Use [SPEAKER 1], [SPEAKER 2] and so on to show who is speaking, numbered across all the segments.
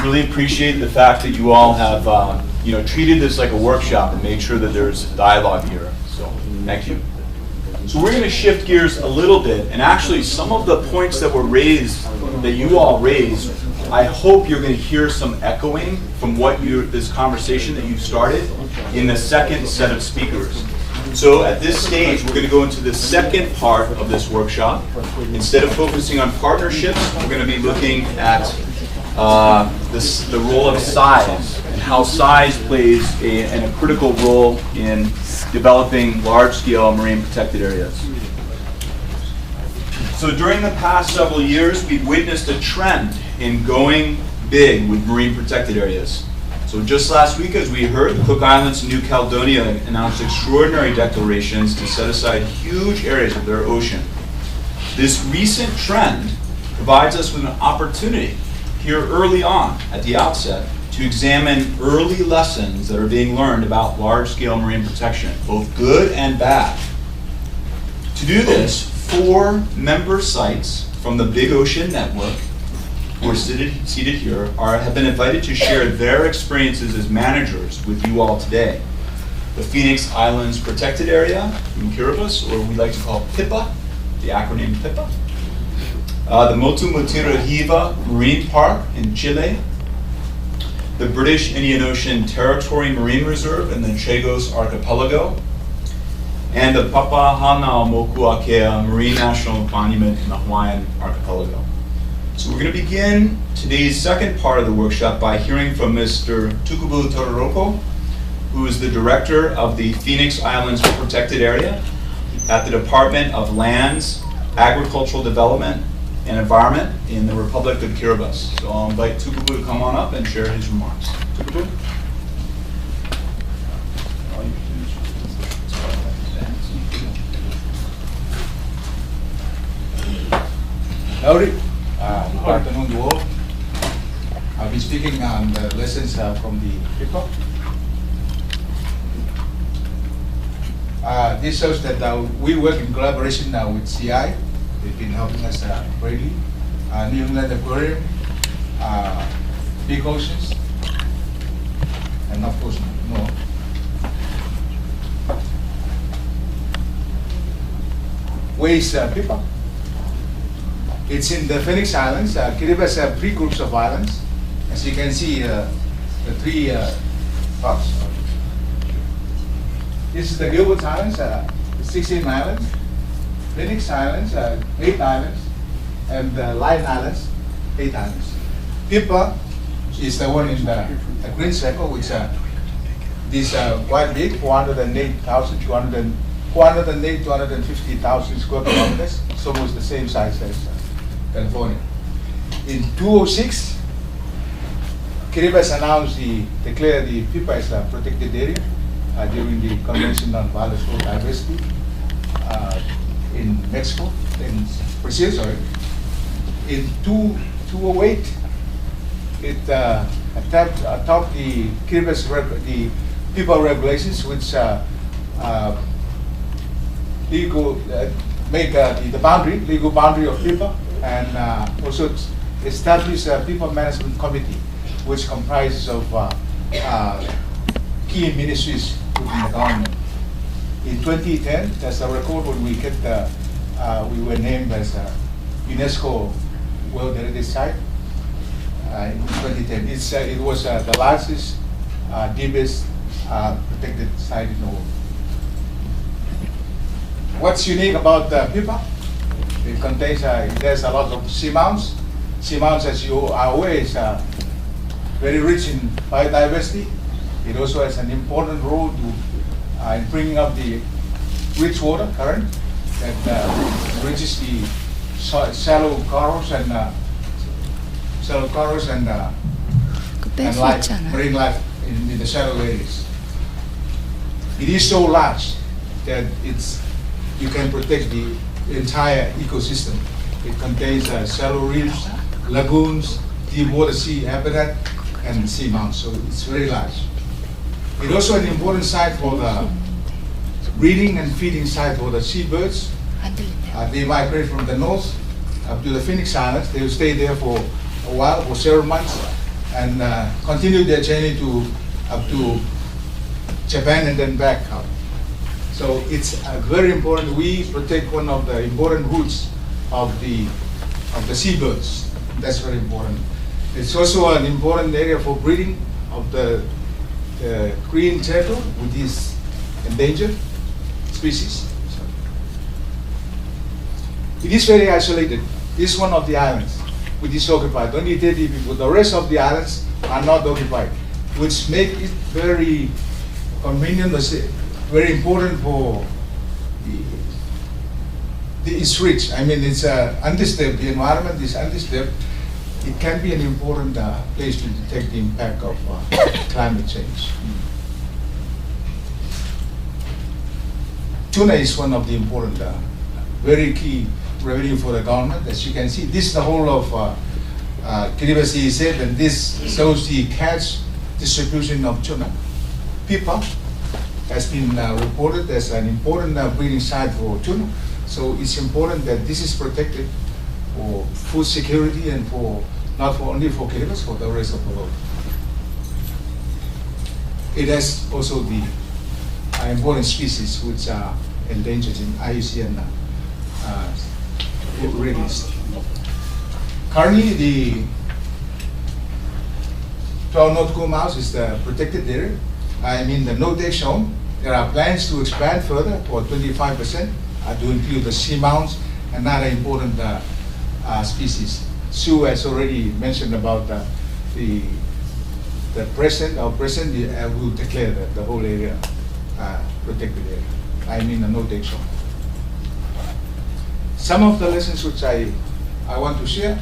[SPEAKER 1] really appreciate the fact that you all have treated this like a workshop and made sure that there's dialogue here. So thank you. So we're going to shift gears a little bit, and actually some of the points that were raised, that you all raised, I hope you're going to hear some echoing from this conversation that you started in the second set of speakers. So at this stage, we're going to go into the second part of this workshop. Instead of focusing on partnerships, we're going to be looking at the role of size and how size plays a critical role in developing large-scale marine protected areas. So during the past several years, we've witnessed a trend in going big with marine protected areas. So just last week, as we heard, the Cook Islands and New Caledonia announced extraordinary declarations to set aside huge areas of their ocean. This recent trend provides us with an opportunity here early on, at the outset, to examine early lessons that are being learned about large-scale marine protection, both good and bad. To do this, 4 member sites from the Big Ocean Network, who are seated here, have been invited to share their experiences as managers with you all today. The Phoenix Islands Protected Area in Kiribati, or we like to call PIPA, the acronym PIPA. The Motu Motira Hiva Marine Park in Chile. The British Indian Ocean Territory Marine Reserve in the Chagos Archipelago. And the Papahanaumokuakea Marine National Monument in the Hawaiian Archipelago. So we're going to begin today's second part of the workshop by hearing from Mr. Tukubu Todoroko, who is the director of the Phoenix Islands Protected Area at the Department of Lands, Agricultural Development, and Environment in the Republic of Kiribati. So I'll invite Tukubu to come on up and share his remarks. Tukubu?
[SPEAKER 2] Howdy. Good afternoon to all. I'll be speaking on the lessons from the PIPA. This shows that we work in collaboration with CI. They've been helping us greatly. New England Aquarium, Big Oceans, and of course more. Where is PIPA? It's in the Phoenix Islands. Kiribati has 3 groups of islands. As you can see, the 3 dots. This is the Gilbert Islands, 16 islands. Phoenix Islands, 8 islands. And the Line Islands, 8 islands. PIPA is the one in the green circle, which is quite big, 250,000 square kilometers. It's almost the same size as California. In 2006, Kiribati announced declared the PIPA as a protected area during the Convention on Biodiversity in Mexico, in Brazil, sorry. In 2008, it adopted the Kiribati the PIPA regulations, which make the legal boundary of PIPA, and also establish a PIPA Management Committee, which comprises of key ministries within the government. In 2010, that's a record when we were named as a UNESCO World Heritage Site. In 2010, it was the largest, deepest protected site in the world. What's unique about PIPA? It contains, there's a lot of seamounts. Seamounts, as you are aware, is very rich in biodiversity. It also has an important role in bringing up the rich water current that reaches the shallow corals and marine life in the shallow areas. It is so large that you can protect the entire ecosystem. It contains shallow reefs, lagoons, deep water sea habitat, and seamounts, so it's very large. It's also an important site for the breeding and feeding site for the seabirds. They migrate from the north up to the Phoenix Islands. They will stay there for a while, for several months, and continue their journey up to Japan and then back out. So it's very important. We protect one of the important routes of the seabirds. That's very important. It's also an important area for breeding of the green turtle, which is endangered species. So it is very isolated. This is one of the islands which is occupied. Only 30 people. The rest of the islands are not occupied, which make it very convenient, very important for it's rich. I mean, it's undisturbed. The environment is undisturbed. It can be an important place to detect the impact of climate change. Tuna is one of the important, very key revenue for the government. As you can see, this is the whole of Kiribati EEZ, and this shows the catch distribution of tuna. Pipa has been reported as an important breeding site for tuna. So it's important that this is protected for food security and for not only for Kiribati, for the rest of the world. It has also the important species which are endangered in IUCN released. Currently, the 12 nautical miles is the protected area. I mean, the no-take zone. There are plans to expand further for 25% to include the seamounts and other important species. Sue has already mentioned about the president. Our president will declare that the whole area protected area. I mean, a no-take zone. Some of the lessons which I want to share.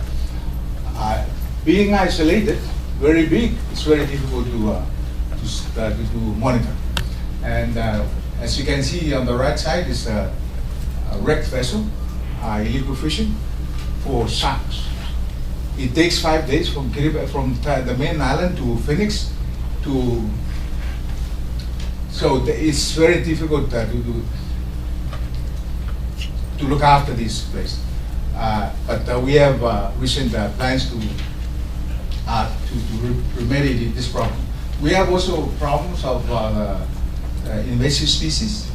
[SPEAKER 2] Being isolated, very big, it's very difficult to monitor. And as you can see on the right side is a wrecked vessel, illegal fishing for sharks. It takes 5 days from the main island to Phoenix so it's very difficult to look after this place. But we have recent plans to remedy this problem. We have also problems of invasive species,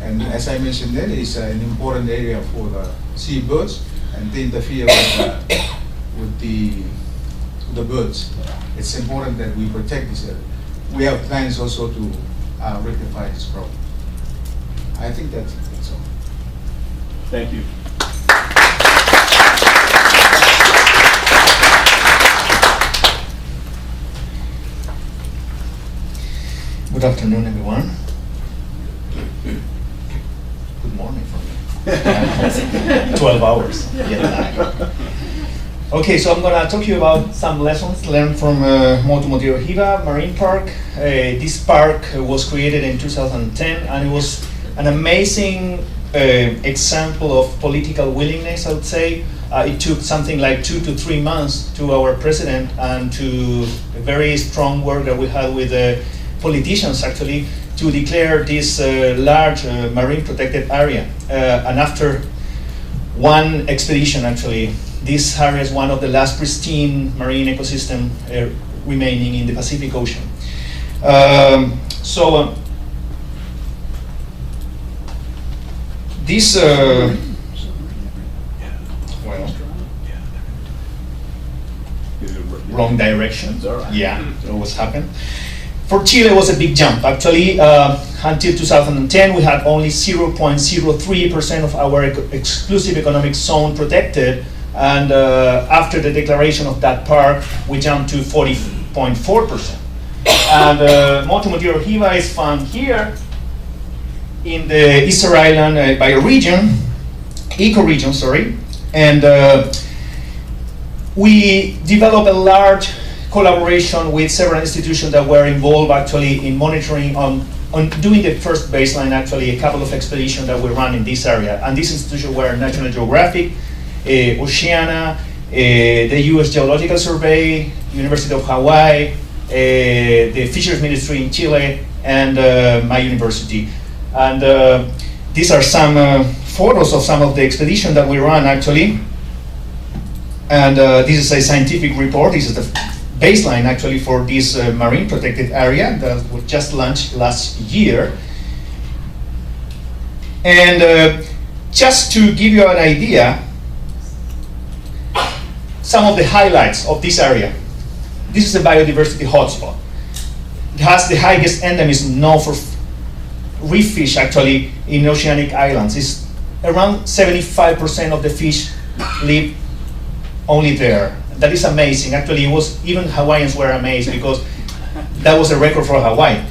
[SPEAKER 2] and as I mentioned, that is an important area for the seabirds, and they interfere with the birds. It's important that we protect this area. We have plans also to rectify this problem. I think that's all.
[SPEAKER 1] Thank you.
[SPEAKER 3] Good afternoon, everyone. Good morning for me. 12 hours. Okay, so I'm going to talk to you about some lessons learned from Motu Motiro Hiva Marine Park. This park was created in 2010, and it was an amazing example of political willingness, I would say. It took something like 2 to 3 months to our president and to a very strong work that we had with politicians actually to declare this large marine protected area. And after one expedition actually, this area is one of the last pristine marine ecosystem remaining in the Pacific Ocean. This wrong direction. Yeah, it always happen. For Chile, it was a big jump. Actually, until 2010, we had only 0.03% of our exclusive economic zone protected. And after the declaration of that park, we jumped to 40.4%. And Motu Motiro Hiva is found here in the Easter Island ecoregion, sorry. And we developed a large collaboration with several institutions that were involved actually in monitoring on doing the first baseline, actually a couple of expeditions that we ran in this area. And these institutions were National Geographic, Oceana, the US Geological Survey, University of Hawaii, the Fisheries Ministry in Chile, and my university. And these are some photos of some of the expeditions that we ran actually. And this is a scientific report. This is the baseline actually for this marine protected area that was just launched last year. And just to give you an idea, some of the highlights of this area. This is a biodiversity hotspot. It has the highest endemism known for reef fish actually in oceanic islands. It's around 75% of the fish live only there. That is amazing. Actually, it was even Hawaiians were amazed because that was a record for Hawaii.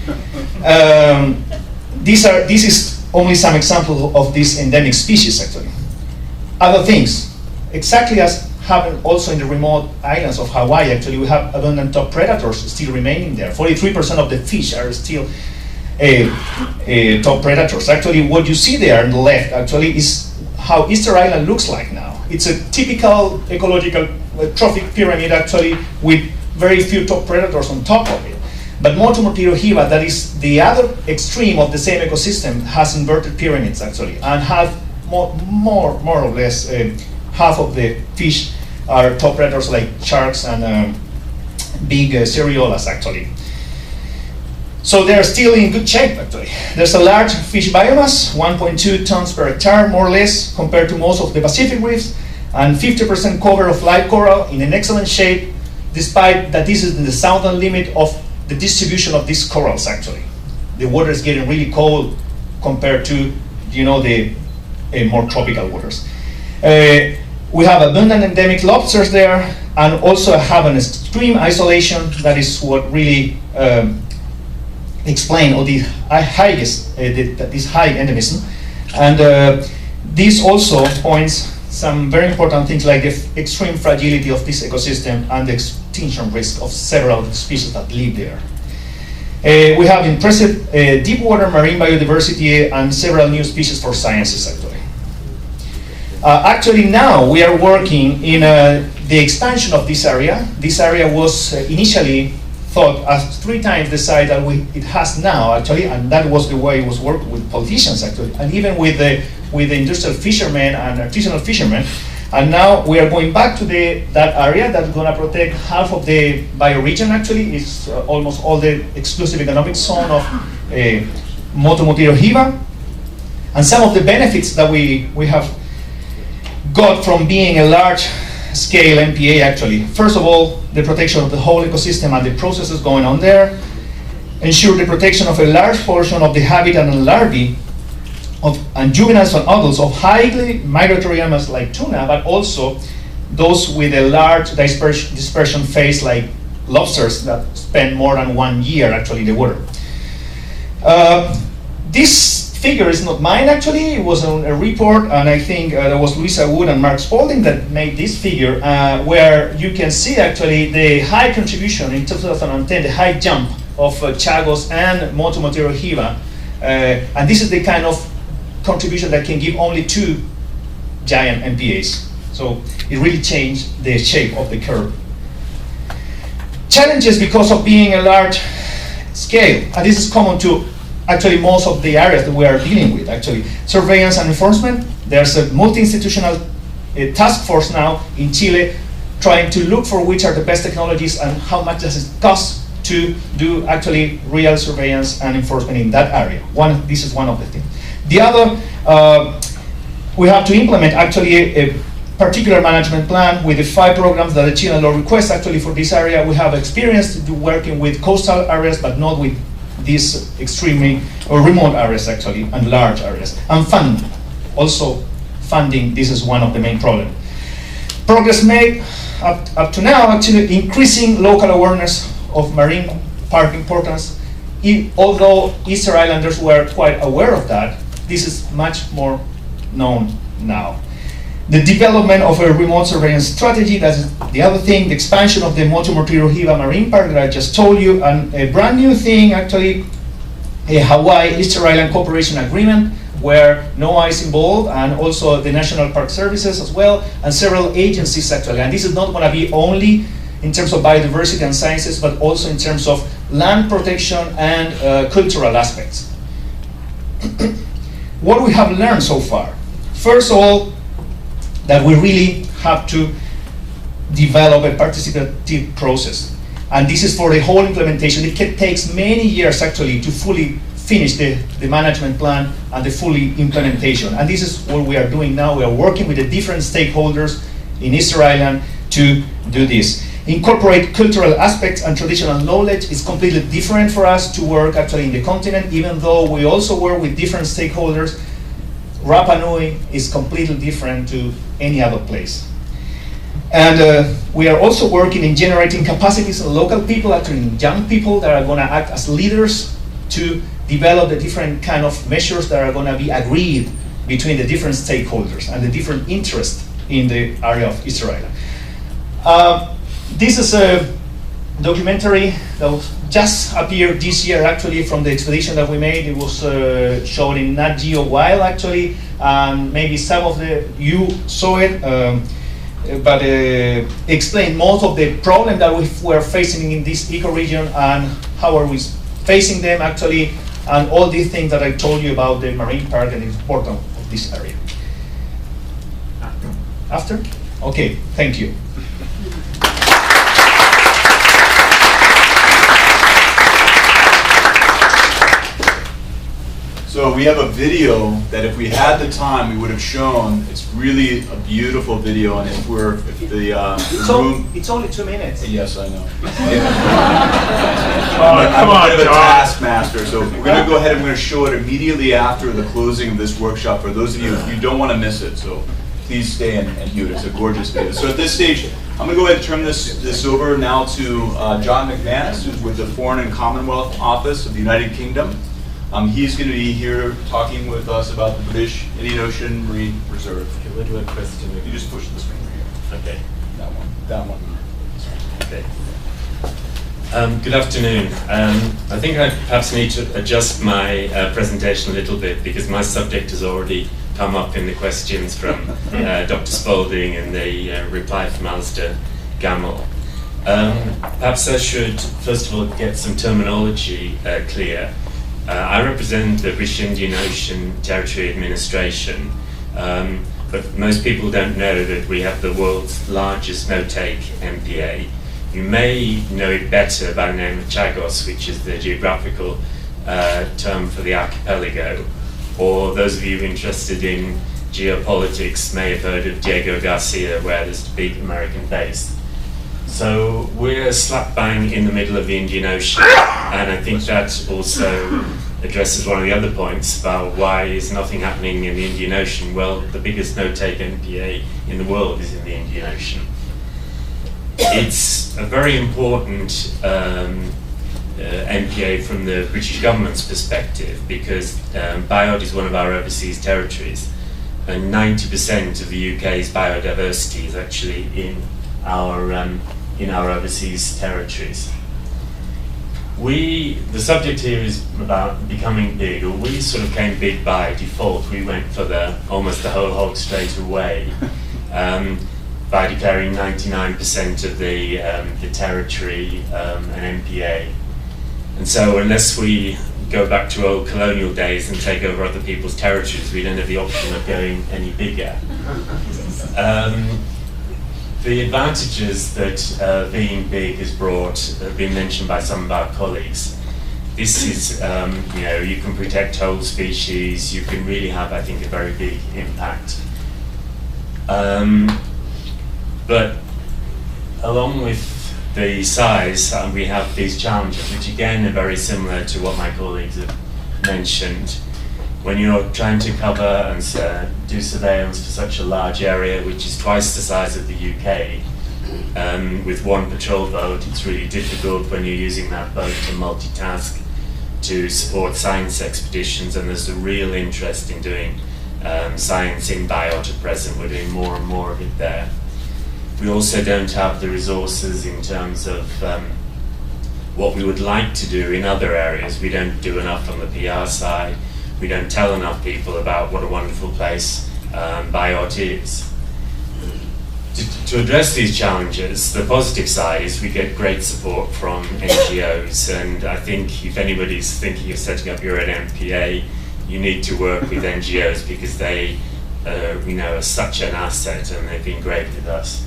[SPEAKER 3] This is only some example of this endemic species actually. Other things, exactly as happened also in the remote islands of Hawaii, actually we have abundant top predators still remaining there. 43% of the fish are still top predators. Actually, what you see there on the left actually is how Easter Island looks like now. It's a typical ecological trophic pyramid actually with very few top predators on top of it. But Motomotiro hiva, that is the other extreme of the same ecosystem, has inverted pyramids actually, and have more or less half of the fish are top predators like sharks and big cereolas actually. So they're still in good shape actually. There's a large fish biomass, 1.2 tons per hectare more or less compared to most of the Pacific reefs, and 50% cover of live coral in an excellent shape, despite that this is in the southern limit of the distribution of these corals actually. The water is getting really cold compared to, you know, the more tropical waters. We have abundant endemic lobsters there, and also have an extreme isolation. That is what really explain all the highest, this high endemism. And this also points some very important things like the extreme fragility of this ecosystem and the extinction risk of several species that live there. We have impressive deep water marine biodiversity and several new species for sciences actually. Actually now we are working in the expansion of this area. This area was initially thought as 3 times the size that it has now actually, and that was the way it was worked with politicians actually, and even with the industrial fishermen and artisanal fishermen. And now we are going back to that area that's going to protect half of the bioregion actually. It's almost all the exclusive economic zone of Motomotiro hiva. And some of the benefits that we have got from being a large scale MPA actually. First of all, the protection of the whole ecosystem and the processes going on there. Ensure the protection of a large portion of the habitat and larvae and juveniles and adults of highly migratory animals like tuna, but also those with a large dispersion phase like lobsters that spend more than 1 year actually in the water. This figure is not mine actually, it was on a report, and I think that was Louisa Wood and Mark Spalding that made this figure, where you can see actually the high contribution in 2010, the high jump of Chagos and Motomotiro hiva, and this is the kind of contribution that can give only 2 giant MPAs. So it really changed the shape of the curve. Challenges because of being a large scale, and this is common to actually most of the areas that we are dealing with actually. Surveillance and enforcement, there's a multi-institutional task force now in Chile trying to look for which are the best technologies and how much does it cost to do actually real surveillance and enforcement in that area. This is one of the things. The other, we have to implement actually a particular management plan with the 5 programs that the Chilean law requests actually for this area. We have experience working with coastal areas, but not with these extremely or remote areas actually, and large areas. And funding, also funding, this is one of the main problems. Progress made up to now actually increasing local awareness of marine park importance. Although Easter Islanders were quite aware of that, this is much more known now. The development of a remote surveillance strategy, that's the other thing, the expansion of the Motomotiro hiva Marine Park that I just told you, and a brand new thing actually, a Hawaii Easter Island Cooperation Agreement, where NOAA is involved, and also the National Park Services as well, and several agencies actually. And this is not going to be only in terms of biodiversity and sciences, but also in terms of land protection and cultural aspects. What we have learned so far? First of all, that we really have to develop a participative process. And this is for the whole implementation. It takes many years actually to fully finish the management plan and the fully implementation. And this is what we are doing now. We are working with the different stakeholders in Easter Island to do this. Incorporate cultural aspects and traditional knowledge is completely different for us to work actually in the continent, even though we also work with different stakeholders. Rapa Nui is completely different to any other place. And we are also working in generating capacities of local people, actually young people that are going to act as leaders to develop the different kind of measures that are going to be agreed between the different stakeholders and the different interests in the area of Easter Island. This is a documentary that just appeared this year actually from the expedition that we made. It was shown in Nat Geo Wild actually, and maybe some of you saw it, but explain most of the problem that we're facing in this ecoregion and how are we facing them actually, and all these things that I told you about the marine park and the importance of this area. After? Okay, thank you.
[SPEAKER 1] So we have a video that if we had the time, we would have shown. It's really a beautiful video, and if the room...
[SPEAKER 3] It's only 2 minutes.
[SPEAKER 1] Yes, I know.
[SPEAKER 4] Come on,
[SPEAKER 1] I'm a bit of a
[SPEAKER 4] John.
[SPEAKER 1] taskmaster, so we're going to go ahead and we're going to show it immediately after the closing of this workshop. For those of you, you don't want to miss it, so please stay and view it. It's a gorgeous video. So at this stage, I'm going to go ahead and turn this over now to John McManus, who's with the Foreign and Commonwealth Office of the United Kingdom. He's going to be here talking with us about the British Indian Ocean Marine Reserve.
[SPEAKER 5] Okay, where do I press to move?
[SPEAKER 1] You just push the screen right here.
[SPEAKER 5] Okay.
[SPEAKER 1] That one. That one.
[SPEAKER 5] Okay. Good afternoon. I think I perhaps need to adjust my presentation a little bit because my subject has already come up in the questions from Dr. Spalding and the reply from Alistair Gamble. Perhaps I should first of all get some terminology clear. I represent the British Indian Ocean Territory Administration, but most people don't know that we have the world's largest no-take MPA. You may know it better by the name of Chagos, which is the geographical term for the archipelago, or those of you interested in geopolitics may have heard of Diego Garcia, where there's a big American base. So we're slap bang in the middle of the Indian Ocean, and I think that also addresses one of the other points about why is nothing happening in the Indian Ocean. Well, the biggest no-take MPA in the world is in the Indian Ocean. It's a very important MPA from the British government's perspective because Biot is one of our overseas territories, and 90% of the UK's biodiversity is actually in our overseas territories. The subject here is about becoming big, or we sort of came big by default. We went for almost the whole hog straight away by declaring 99% of the territory an MPA. And so unless we go back to old colonial days and take over other people's territories, we don't have the option of going any bigger. The advantages that being big has brought have been mentioned by some of our colleagues. This is, you can protect whole species, you can really have, I think, a very big impact. But along with the size, we have these challenges, which again are very similar to what my colleagues have mentioned. When you're trying to cover and do surveillance for such a large area, which is twice the size of the UK, with one patrol boat, it's really difficult when you're using that boat to multitask to support science expeditions, and there's a real interest in doing science in Biot at present. We're doing more and more of it there. We also don't have the resources in terms of what we would like to do in other areas. We don't do enough on the PR side. We don't tell enough people about what a wonderful place Biot is. To address these challenges, the positive side is we get great support from NGOs, and I think if anybody's thinking of setting up your own MPA, you need to work with NGOs because they are such an asset and they've been great with us.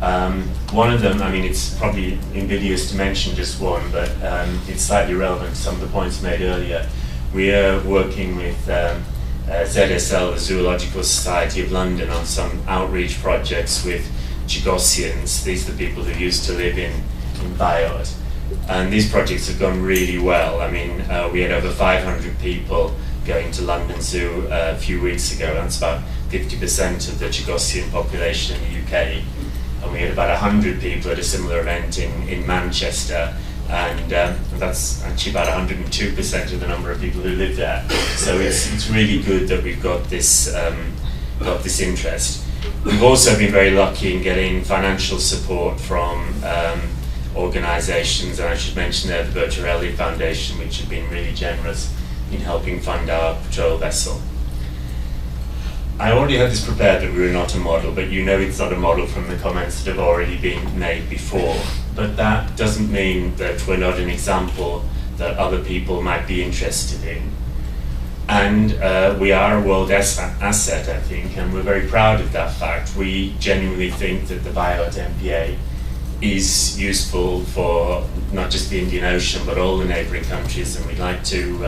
[SPEAKER 5] One of them, I mean, it's probably invidious to mention just one, but it's slightly relevant to some of the points made earlier. We are working with ZSL, the Zoological Society of London, on some outreach projects with Chagossians. These are the people who used to live in Bayot. And these projects have gone really well. I mean, we had over 500 people going to London Zoo a few weeks ago. That's about 50% of the Chagossian population in the UK. And we had about 100 people at a similar event in Manchester, and that's actually about 102% of the number of people who live there. So it's really good that we've got this interest. We've also been very lucky in getting financial support from organisations, and I should mention there the Bertarelli Foundation, which have been really generous in helping fund our patrol vessel. I already had this prepared that we were not a model, but you know it's not a model from the comments that have already been made before. But that doesn't mean that we're not an example that other people might be interested in. And we are a world asset, I think, and we're very proud of that fact. We genuinely think that the Bayot MPA is useful for not just the Indian Ocean, but all the neighbouring countries, and we'd like to